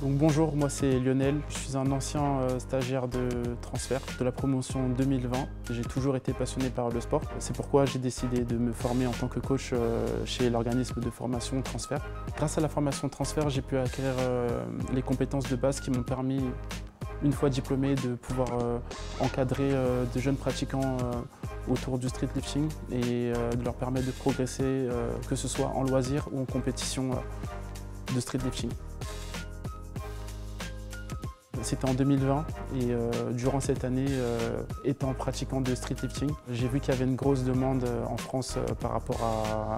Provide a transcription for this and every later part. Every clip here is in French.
Donc bonjour, moi c'est Lionel, je suis un ancien stagiaire de transfert de la promotion 2020. J'ai toujours été passionné par le sport. C'est pourquoi j'ai décidé de me former en tant que coach chez l'organisme de formation transfert. Grâce à la formation transfert, j'ai pu acquérir les compétences de base qui m'ont permis, une fois diplômé, de pouvoir encadrer de jeunes pratiquants autour du street lifting et de leur permettre de progresser, que ce soit en loisir ou en compétition de street lifting. C'était en 2020 et durant cette année, étant pratiquant de street lifting, j'ai vu qu'il y avait une grosse demande en France par rapport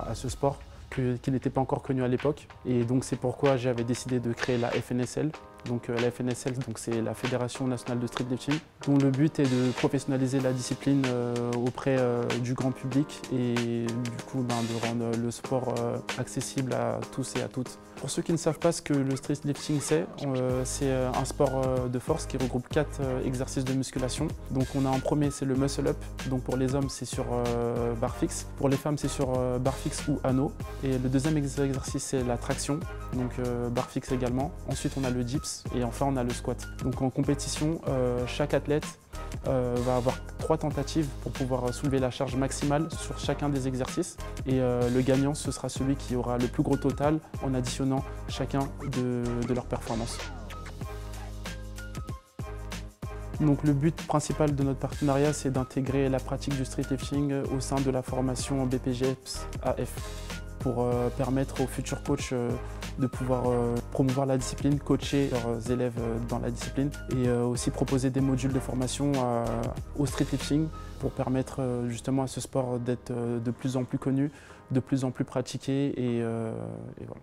à ce sport qui n'était pas encore connu à l'époque. Et donc c'est pourquoi j'avais décidé de créer la FNSL. Donc la FNSL, c'est la Fédération nationale de street lifting, dont le but est de professionnaliser la discipline auprès du grand public et du coup de rendre le sport accessible à tous et à toutes. Pour ceux qui ne savent pas ce que le street lifting c'est un sport de force qui regroupe 4 exercices de musculation. Donc on a en premier, c'est le muscle up. Donc pour les hommes, c'est sur barre fixe. Pour les femmes, c'est sur barre fixe ou anneau. Et le deuxième exercice, c'est la traction, donc barre fixe également. Ensuite, on a le dips et enfin, on a le squat. Donc en compétition, chaque athlète va avoir 3 tentatives pour pouvoir soulever la charge maximale sur chacun des exercices. Et le gagnant, ce sera celui qui aura le plus gros total en additionnant chacun de leurs performances. Donc le but principal de notre partenariat, c'est d'intégrer la pratique du street lifting au sein de la formation BPGEPS AF pour permettre aux futurs coachs de pouvoir promouvoir la discipline, coacher leurs élèves dans la discipline et aussi proposer des modules de formation au street lifting pour permettre justement à ce sport d'être de plus en plus connu, de plus en plus pratiqué et voilà.